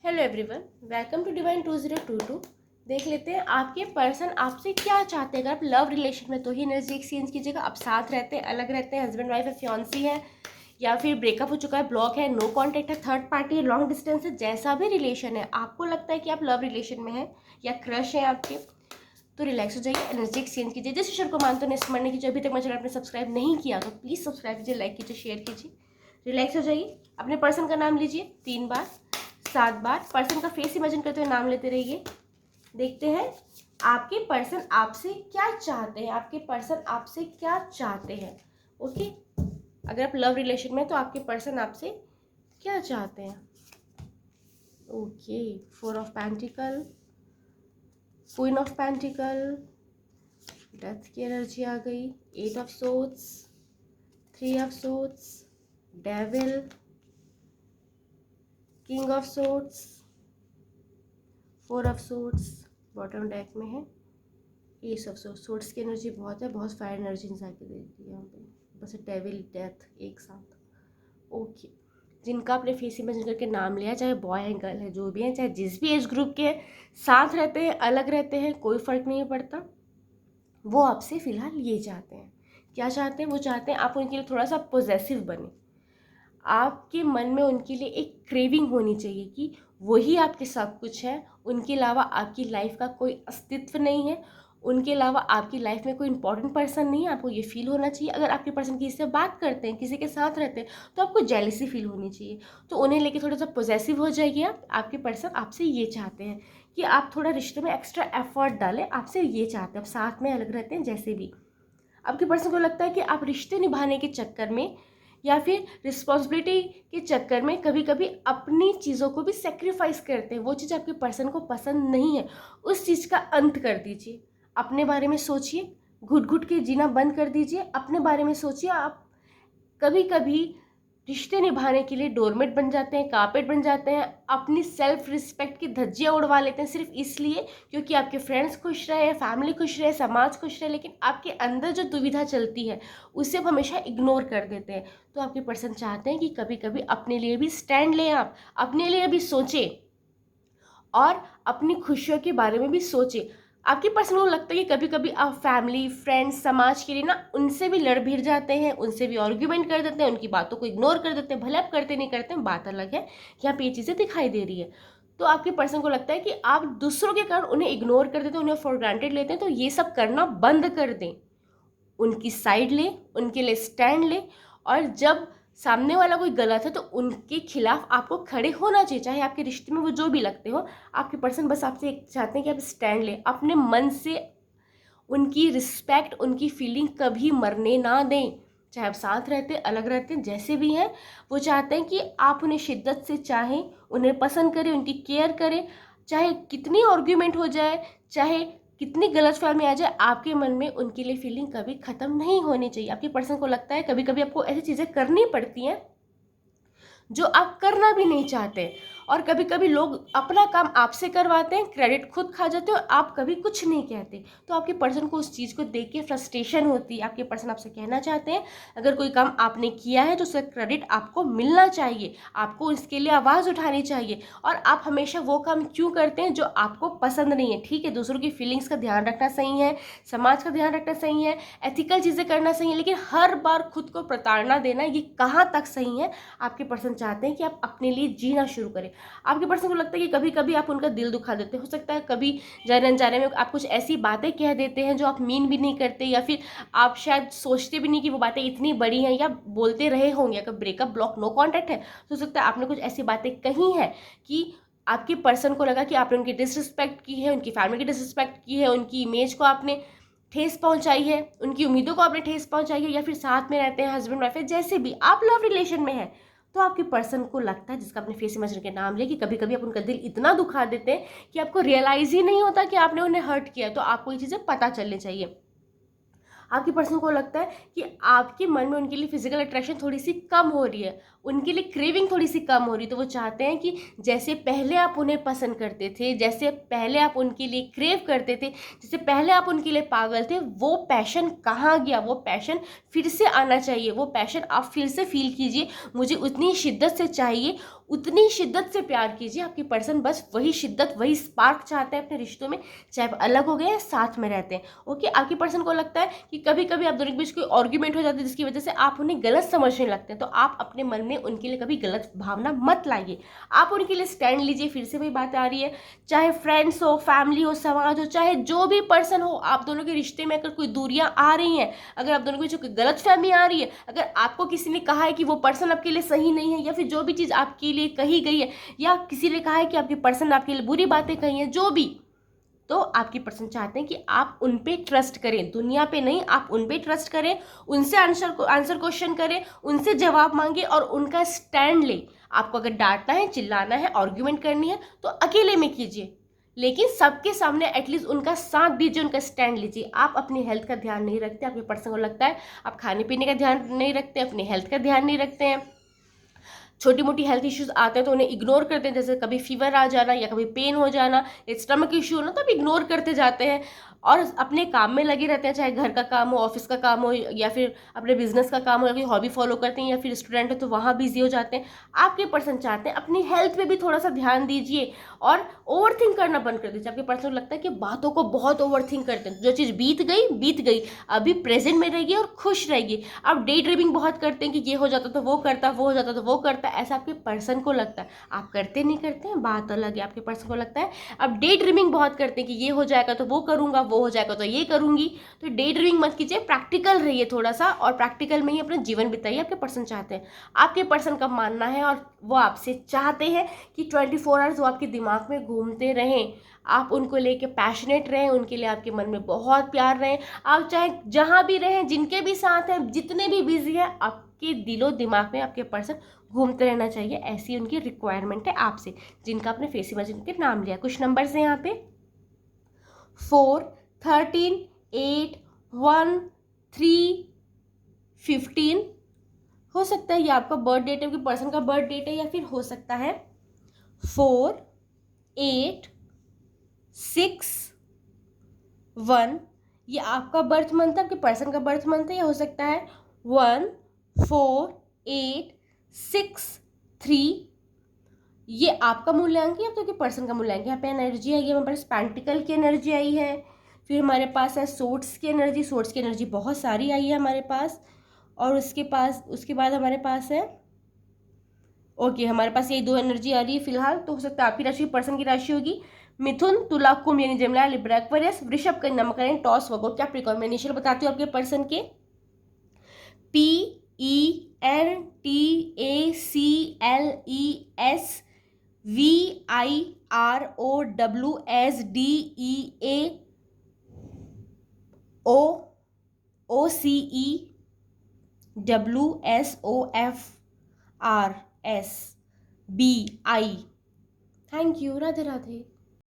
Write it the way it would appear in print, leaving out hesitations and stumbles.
Hello everyone, welcome to divine 2022। देख लेते हैं आपके पर्सन आपसे क्या चाहते हैं। अगर आप लव रिलेशन में तो ही एनर्जी एक्सचेंज कीजिएगा। आप साथ रहते हैं, अलग रहते हैं, हस्बैंड वाइफ है, फियांसी है, या फिर ब्रेकअप हो चुका है, ब्लॉक है, नो कांटेक्ट है, थर्ड पार्टी है, लॉन्ग डिस्टेंस है, जैसा भी रिलेशन है, आपको लगता है कि आप लव रिलेशन में हैं या क्रश है आपके, तो रिलैक्स हो जाइए, एनर्जी एक्सचेंज कीजिए। जिस ईश्वर को मानते हो स्मरण कीजिए। अभी तक मेरे चैनल आपने सब्सक्राइब नहीं किया तो प्लीज़ सब्सक्राइब कीजिए, लाइक कीजिए, शेयर कीजिए। रिलैक्स हो जाइए। अपने पर्सन का नाम लीजिए 3 बार 7 बार। पर्सन का फेस इमेजिन करते हुए नाम लेते रहिए। देखते हैं आपके पर्सन आपसे क्या चाहते हैं। आपके पर्सन आपसे क्या चाहते हैं। ओके, अगर आप लव रिलेशन में तो आपके पर्सन आपसे क्या चाहते हैं। Okay, 4 of pentacle, queen of pentacle, death की एनर्जी आ गई, 8 of swords, 3 of swords, devil, king of swords, 4 of swords bottom deck में है, एस ऑफ सोर्ड्स। सोर्ड्स की एनर्जी बहुत है, बहुत फायर एनर्जी इंसान की देती है यहाँ पे, बस डेविल डेथ एक साथ। ओके, जिनका आपने फेस इमेजिन करके नाम लिया, चाहे बॉय है गर्ल है जो भी है, चाहे जिस भी एज ग्रुप के साथ रहते हैं, अलग रहते हैं, कोई फ़र्क नहीं पड़ता, वो आपसे फ़िलहाल ये चाहते हैं। क्या चाहते हैं? वो चाहते हैं आप उनके लिए थोड़ा सा पॉजेसिव बने। आपके मन में उनके लिए एक क्रेविंग होनी चाहिए कि वही आपके सब कुछ है, उनके अलावा आपकी लाइफ का कोई अस्तित्व नहीं है, उनके अलावा आपकी लाइफ में कोई इंपॉर्टेंट पर्सन नहीं है। आपको ये फील होना चाहिए। अगर आपके पर्सन किसी से बात करते हैं, किसी के साथ रहते हैं, तो आपको जेलसी फील होनी चाहिए। तो उन्हें लेके थोड़ा सा पॉजेसिव हो जाइए आप। आपके पर्सन आपसे ये चाहते हैं कि आप थोड़ा रिश्ते में एक्स्ट्रा एफर्ट डालें। आपसे ये चाहते हैं, आप साथ में अलग रहते हैं जैसे भी। आपके पर्सन को लगता है कि आप रिश्ते निभाने के चक्कर में या फिर रिस्पॉन्सिबिलिटी के चक्कर में कभी कभी अपनी चीज़ों को भी सेक्रीफाइस करते हैं। वो चीज़ आपके पर्सन को पसंद नहीं है, उस चीज़ का अंत कर दीजिए। अपने बारे में सोचिए, घुट घुट के जीना बंद कर दीजिए, अपने बारे में सोचिए। आप कभी कभी रिश्ते निभाने के लिए डोरमेट बन जाते हैं, कारपेट बन जाते हैं, अपनी सेल्फ रिस्पेक्ट की धज्जियाँ उड़वा लेते हैं सिर्फ इसलिए क्योंकि आपके फ्रेंड्स खुश रहे, फैमिली खुश रहे, समाज खुश रहे, लेकिन आपके अंदर जो दुविधा चलती है उसे आप हमेशा इग्नोर कर देते हैं। तो आपके पर्सन चाहते हैं कि कभी कभी अपने लिए भी स्टैंड लें, आप अपने लिए भी सोचें और अपनी खुशियों के बारे में भी सोचें। आपके पर्सन को लगता है कि कभी कभी आप फैमिली, फ्रेंड्स, समाज के लिए ना उनसे भी लड़ भिड़ जाते हैं, उनसे भी आर्ग्यूमेंट कर देते हैं, उनकी बातों को इग्नोर कर देते हैं। भले आप करते नहीं करते हैं, बात अलग है, यहाँ पे ये चीज़ें दिखाई दे रही है। तो आपके पर्सन को लगता है कि आप दूसरों के कारण उन्हें इग्नोर कर देते हैं, उन्हें फॉर ग्रांटेड लेते हैं। तो ये सब करना बंद कर दें, उनकी साइड लें, उनके लिए स्टैंड लें, और जब सामने वाला कोई गलत है तो उनके खिलाफ आपको खड़े होना चाहिए, चाहे आपके रिश्ते में वो जो भी लगते हो। आपके पर्सन बस आपसे एक चाहते हैं कि आप स्टैंड लें, अपने मन से उनकी रिस्पेक्ट, उनकी फीलिंग कभी मरने ना दें। चाहे आप साथ रहते हैं, अलग रहते हैं, जैसे भी हैं, वो चाहते हैं कि आप उन्हें शिद्दत से चाहें, उन्हें पसंद करें, उनकी केयर करें। चाहे कितनी आर्ग्यूमेंट हो जाए, चाहे कितनी गलतफहमी आ जाए, आपके मन में उनके लिए फीलिंग कभी ख़त्म नहीं होनी चाहिए। आपके पर्सन को लगता है कभी कभी आपको ऐसी चीज़ें करनी पड़ती हैं जो आप करना भी नहीं चाहते, और कभी कभी लोग अपना काम आपसे करवाते हैं, क्रेडिट खुद खा जाते हो, आप कभी कुछ नहीं कहते। तो आपके पर्सन को उस चीज़ को देख के फ्रस्ट्रेशन होती है। आपके पर्सन आपसे कहना चाहते हैं अगर कोई काम आपने किया है तो उसका क्रेडिट आपको मिलना चाहिए, आपको इसके लिए आवाज़ उठानी चाहिए। और आप हमेशा वो काम क्यों करते हैं जो आपको पसंद नहीं है। ठीक है, दूसरों की फीलिंग्स का ध्यान रखना सही है, समाज का ध्यान रखना सही है, एथिकल चीज़ें करना सही है, लेकिन हर बार खुद को प्रताड़ना देना ये कहाँ तक सही है। आपके पर्सन चाहते हैं कि आप अपने लिए जीना शुरू करें। आपके पर्सन को लगता है कि कभी कभी आप उनका दिल दुखा देते हो सकता है कभी जाने अनजाने में आप कुछ ऐसी बातें कह देते हैं जो आप मीन भी नहीं करते, या फिर आप शायद सोचते भी नहीं कि वो बातें इतनी बड़ी हैं, या बोलते रहे होंगे। अगर ब्रेकअप, ब्लॉक, नो कॉन्टैक्ट है तो हो सकता है आपने कुछ ऐसी बातें कही हैं कि आपके पर्सन को लगा कि आपने उनकी डिसरिस्पेक्ट की है, उनकी फैमिली की डिसरिस्पेक्ट की है, उनकी इमेज को आपने ठेस पहुंचाई है, उनकी उम्मीदों को आपने ठेस पहुंचाई है, या फिर साथ में रहते हैं हस्बैंड वाइफ है, जैसे भी आप लव रिलेशन में हैं। तो आपके पर्सन को लगता है, जिसका आपने फेस इमेजिन के नाम लिया, कि कभी कभी आप उनका दिल इतना दुखा देते हैं कि आपको रियलाइज ही नहीं होता कि आपने उन्हें हर्ट किया। तो आपको ये चीज़ें पता चलनी चाहिए। आपके पर्सन को लगता है कि आपके मन में उनके लिए फिजिकल अट्रैक्शन थोड़ी सी कम हो रही है, उनके लिए क्रेविंग थोड़ी सी कम हो रही, तो वो चाहते हैं कि जैसे पहले आप उन्हें पसंद करते थे, जैसे पहले आप उनके लिए क्रेव करते थे, जैसे पहले आप उनके लिए पागल थे, वो पैशन कहाँ गया, वो पैशन फिर से आना चाहिए, वो पैशन आप फिर से फील कीजिए, मुझे उतनी शिद्दत से चाहिए, उतनी शिद्दत से प्यार कीजिए। आपकी पर्सन बस वही शिद्दत, वही स्पार्क चाहते हैं अपने रिश्तों में, चाहे आप अलग हो गए या साथ में रहते हैं। ओके, आपकी पर्सन को लगता है कि कभी कभी आप दोनों के बीच कोई आर्ग्यूमेंट हो जाती है जिसकी वजह से आप उन्हें गलत समझने लगते हैं, तो आप अपने मन में उनके लिए कभी गलत भावना मत लाइए, आप उनके लिए स्टैंड लीजिए। फिर से वही बात आ रही है, चाहे फ्रेंड्स हो, फैमिली हो, समाज हो, चाहे जो भी पर्सन हो, आप दोनों के रिश्ते में अगर कोई दूरियां आ रही हैं, अगर आप दोनों के बीच कोई गलत फहमी आ रही है, अगर आपको किसी ने कहा है कि वो पर्सन आपके लिए सही नहीं है, या फिर जो भी चीज़ आपके लिए कही गई है, या किसी ने कहा है कि आपकी पर्सन आपके लिए बुरी बातें कही हैं, जो भी, तो आपकी पर्सन चाहते हैं कि आप उन पे ट्रस्ट करें, दुनिया पे नहीं, आप उन पे ट्रस्ट करें, उनसे आंसर क्वेश्चन करें, उनसे जवाब मांगे और उनका स्टैंड लें। आपको अगर डांटना है, चिल्लाना है, आर्ग्यूमेंट करनी है तो अकेले में कीजिए, लेकिन सबके सामने एटलीस्ट उनका साथ दीजिए, उनका स्टैंड लीजिए। आप अपनी हेल्थ का ध्यान नहीं रखते, आपके पर्सन को लगता है आप खाने पीने का ध्यान नहीं रखते, अपनी हेल्थ का ध्यान नहीं रखते हैं, छोटी मोटी हेल्थ इश्यूज आते हैं तो उन्हें इग्नोर करते हैं, जैसे कभी फीवर आ जाना या कभी पेन हो जाना या स्टमक इश्यू होना, तो आप इग्नोर करते जाते हैं और अपने काम में लगे रहते हैं, चाहे घर का काम हो, ऑफिस का काम हो, या फिर अपने बिजनेस का काम हो, या कोई हॉबी फॉलो करते हैं, या फिर स्टूडेंट है तो वहाँ बिजी हो जाते हैं। आपके पर्सन चाहते हैं अपनी हेल्थ पे भी थोड़ा सा ध्यान दीजिए और ओवर थिंक करना बंद कर दीजिए। आपके पर्सन को लगता है कि बातों को बहुत ओवर थिंक करते हैं, जो चीज़ बीत गई, अभी प्रेजेंट में रहिए और खुश रहिए। आप डे ड्रीमिंग बहुत करते हैं कि ये हो जाता तो वो करता, वो हो जाता तो वो करता, ऐसा आपके पर्सन को लगता है। आप करते नहीं करते हैं बात अलग है, आपके पर्सन को लगता है आप डे ड्रीमिंग बहुत करते हैं कि ये हो जाएगा तो वो करूंगा, वो हो जाएगा तो ये करूंगी। तो डे ड्रीमिंग मत कीजिए, प्रैक्टिकल रहिए थोड़ा सा और प्रैक्टिकल में ही अपना जीवन बिताइए। आपके पर्सन चाहते हैं, आपके पर्सन का मानना है और वो आपसे चाहते हैं कि 24 आवर्स वो आपके दिमाग में घूमते रहें, आप उनको लेके पैशनेट रहें, उनके लिए आपके मन में बहुत प्यार रहें। आप चाहे जहाँ भी रहें, जिनके भी साथ हैं, जितने भी बिजी हैं, आपके दिलो दिमाग में आपके पर्सन घूमते रहना चाहिए। ऐसी उनकी रिक्वायरमेंट है आपसे, जिनका आपने फेस इमेजिन के नाम लिया। कुछ नंबर्स हैं यहाँ पे 4, 13, 8, 1, 3, 15। हो सकता है ये आपका बर्थ डेट है, आपके पर्सन का बर्थ डेट है, या फिर हो सकता है 4, 8, 6, 1 ये आपका बर्थ मंथ है, आपके पर्सन का बर्थ मंथ है, या हो सकता है 1, 4, 8, 6, 3 ये आपका मूल्यांक है या तो आपके पर्सन का मूल्यांक है। यहाँ पे एनर्जी आई है, हमारे पास पेंटिकल की एनर्जी आई है, फिर हमारे पास है सोर्ट्स की एनर्जी, सोर्ट्स की एनर्जी बहुत सारी आई है हमारे पास, और उसके बाद हमारे पास है ओके हमारे पास यही 2 एनर्जी आ रही है फिलहाल। तो हो सकता है आपकी राशि पर्सन की राशि होगी मिथुन, तुला, कुंभ यानी जमला, लिब्रा, एक्वेरियस, वृषभ, कन्या, मकर, टॉस, वर्गो। क्या प्रिकॉर्डिनेशन बताती हूँ आपके पर्सन के PENTACELESVIROWSDEAOCEWSOFRSBI। Thank you, Radhe Radhe.